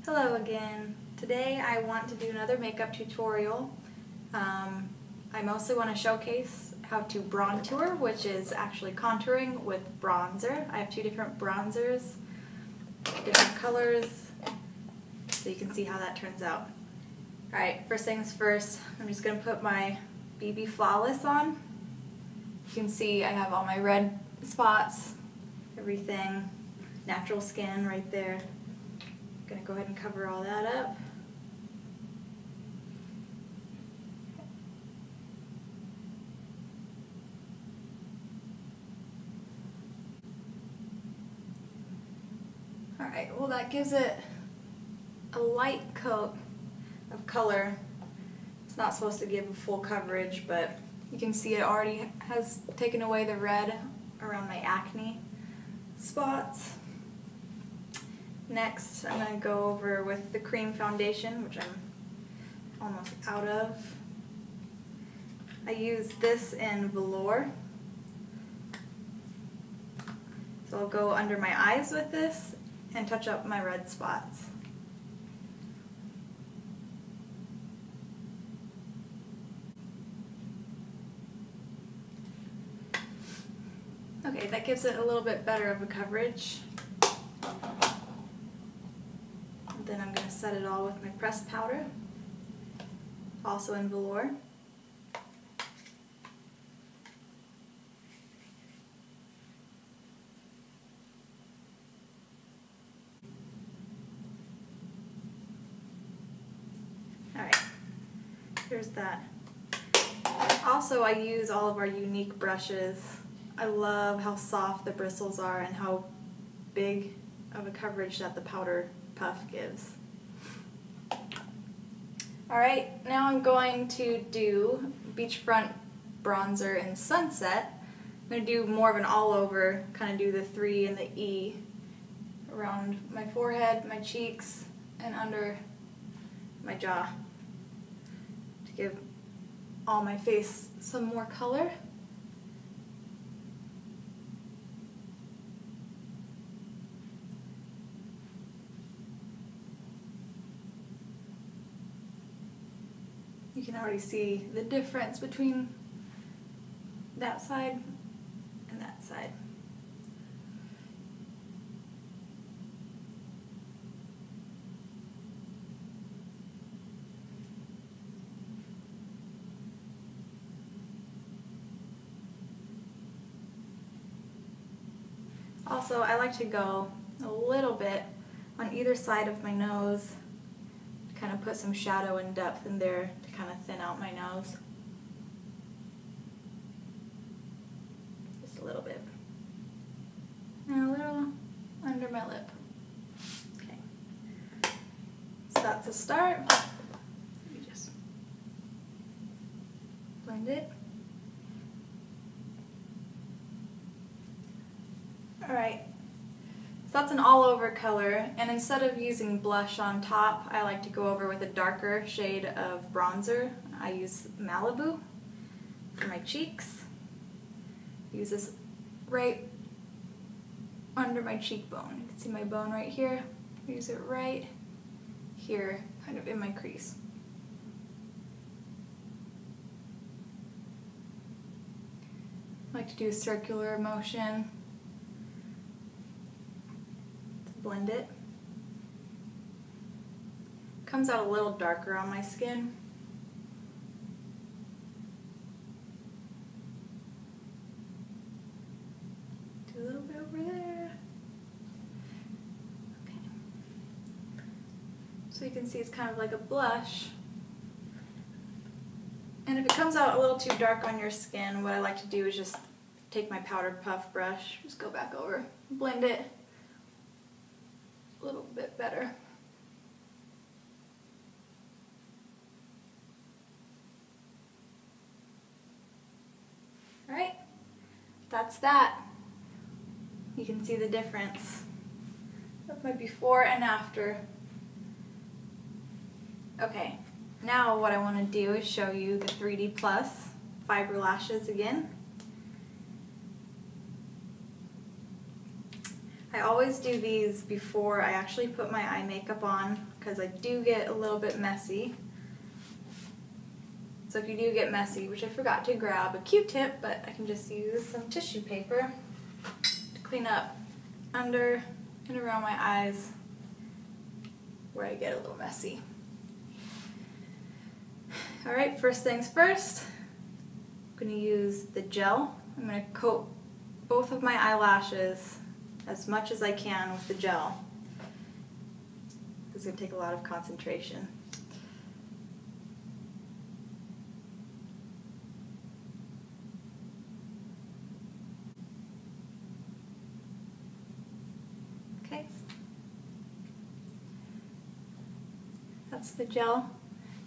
Hello again. Today I want to do another makeup tutorial. I mostly want to showcase how to Brontour, which is actually contouring with bronzer. I have two different bronzers, different colors, so you can see how that turns out. Alright, first things first, I'm just going to put my BB Flawless on. You can see I have all my red spots, everything, natural skin right there. I'm going to go ahead and cover all that up. Alright, well that gives it a light coat of color. It's not supposed to give a full coverage, but you can see it already has taken away the red around my acne spots. Next, I'm going to go over with the cream foundation, which I'm almost out of. I use this in Velour. So I'll go under my eyes with this and touch up my red spots. Okay, that gives it a little bit better of a coverage. Then I'm going to set it all with my pressed powder, also in Velour. Alright, here's that. Also, I use all of our Younique brushes. I love how soft the bristles are and how big of a coverage that the powder puff gives. Alright, now I'm going to do Beachfront Bronzer in Sunset. I'm going to do more of an all-over, kind of do the 3 and the E around my forehead, my cheeks, and under my jaw to give all my face some more color. You can already see the difference between that side and that side. Also, I like to go a little bit on either side of my nose, kind of put some shadow and depth in there to kind of thin out my nose. Just a little bit. And a little under my lip. Okay. So that's a start. You just blend it. Alright. So that's an all-over color, and instead of using blush on top, I like to go over with a darker shade of bronzer. I use Malibu for my cheeks. Use this right under my cheekbone. You can see my bone right here. Use it right here, kind of in my crease. I like to do a circular motion. Blend it. Comes out a little darker on my skin. Do a little bit over there. Okay. So you can see it's kind of like a blush. And if it comes out a little too dark on your skin, what I like to do is just take my powder puff brush, just go back over, blend it a little bit better. Alright, that's that. You can see the difference of my before and after. Okay, now what I want to do is show you the 3D Plus fiber lashes again. I always do these before I actually put my eye makeup on because I do get a little bit messy. So if you do get messy, which I forgot to grab a Q-tip, but I can just use some tissue paper to clean up under and around my eyes where I get a little messy. Alright, first things first, I'm going to use the gel. I'm going to coat both of my eyelashes as much as I can with the gel. This is going to take a lot of concentration. Okay. That's the gel.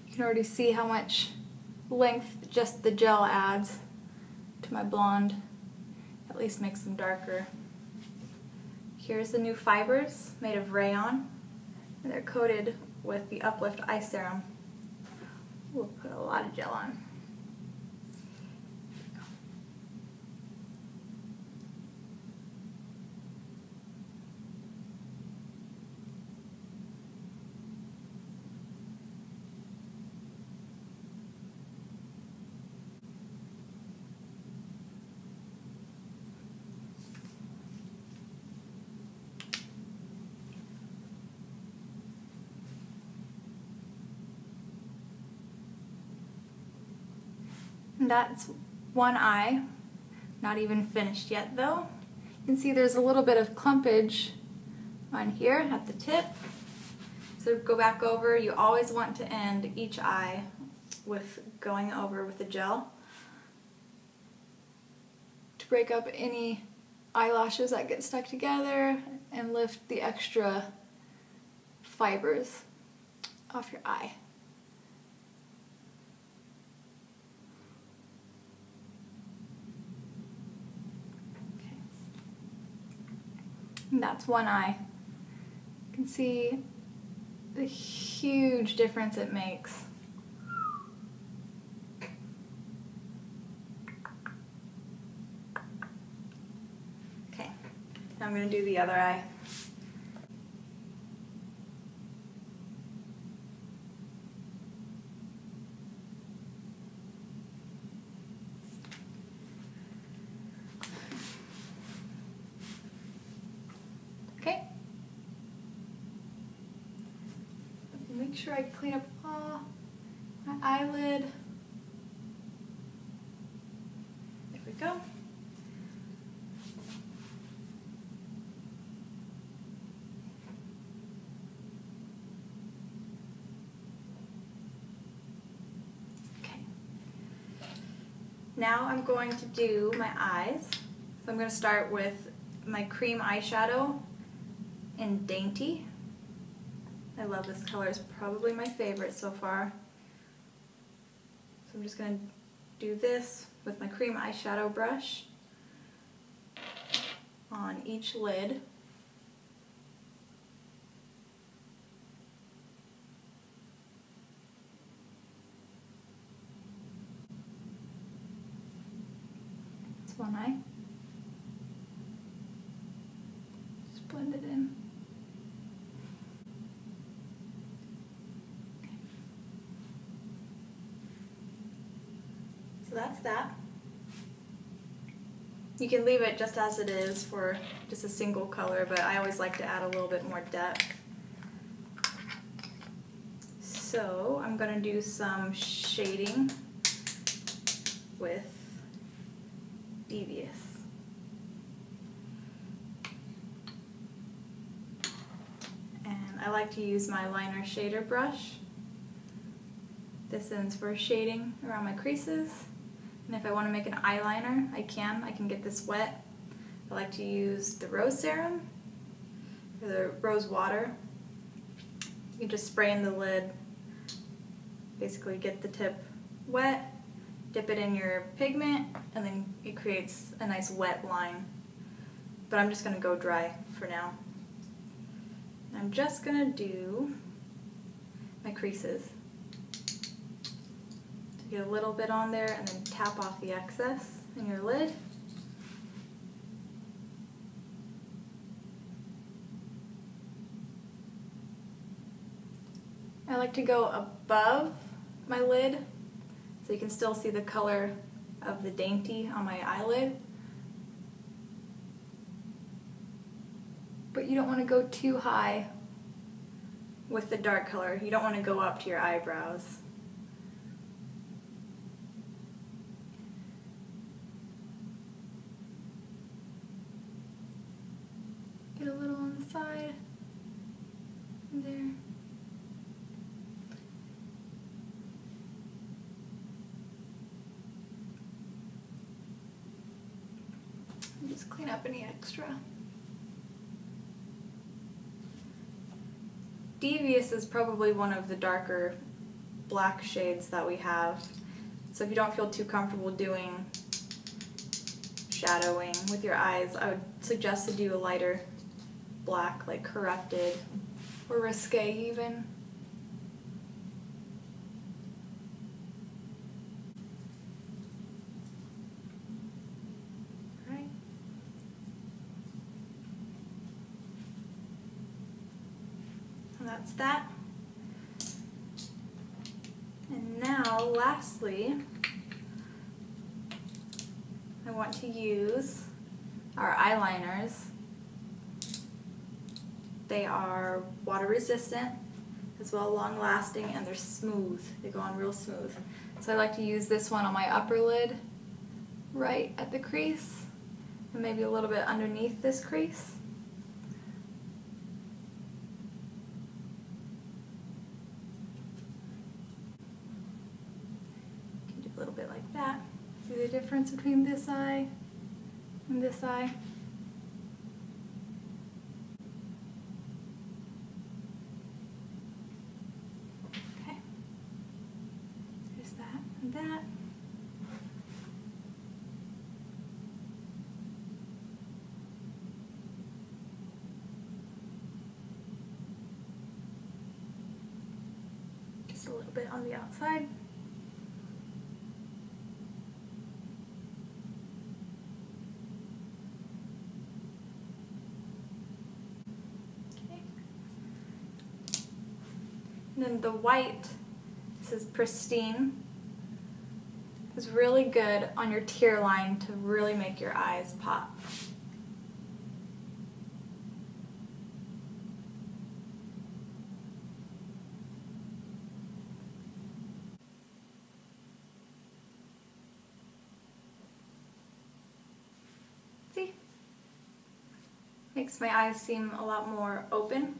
You can already see how much length just the gel adds to my blonde. At least makes them darker. Here's the new fibers made of rayon, and they're coated with the Uplift Eye Serum. We'll put a lot of gel on. And that's one eye, not even finished yet though. You can see there's a little bit of clumpage on here at the tip. So go back over, you always want to end each eye with going over with the gel to break up any eyelashes that get stuck together and lift the extra fibers off your eye. And that's one eye. You can see the huge difference it makes. Okay, now I'm going to do the other eye. Okay. Make sure I clean up my eyelid. There we go. Okay. Now I'm going to do my eyes. So I'm going to start with my cream eyeshadow in Dainty. I love this color, it's probably my favorite so far. So I'm just going to do this with my cream eyeshadow brush on each lid. That's one eye. Just blend it in. So that's that. You can leave it just as it is for just a single color, but I always like to add a little bit more depth. So I'm going to do some shading with Devious. And I like to use my liner shader brush. This ends for shading around my creases. And if I want to make an eyeliner, I can get this wet. I like to use the rose serum or the rose water. You can just spray in the lid, basically get the tip wet, dip it in your pigment, and then it creates a nice wet line. But I'm just going to go dry for now. I'm just going to do my creases. Get a little bit on there and then tap off the excess in your lid. I like to go above my lid so you can still see the color of the dainty on my eyelid. But you don't want to go too high with the dark color. You don't want to go up to your eyebrows. Get a little on the side, there. And just clean up any extra. Devious is probably one of the darker black shades that we have. So if you don't feel too comfortable doing shadowing with your eyes, I would suggest to do a lighter black, like Corrupted or Risque even. Right. And that's that. And now, lastly, I want to use our eyeliners. They are water resistant, as well long lasting, and they're smooth. They go on real smooth. So I like to use this one on my upper lid, right at the crease, and maybe a little bit underneath this crease. You can do a little bit like that. See the difference between this eye and this eye? That. Just a little bit on the outside. Okay. And then the white, this is Pristine. Is really good on your tear line to really make your eyes pop. See? Makes my eyes seem a lot more open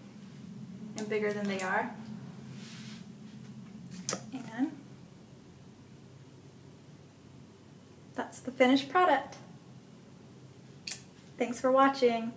and bigger than they are. And that's the finished product. Thanks for watching.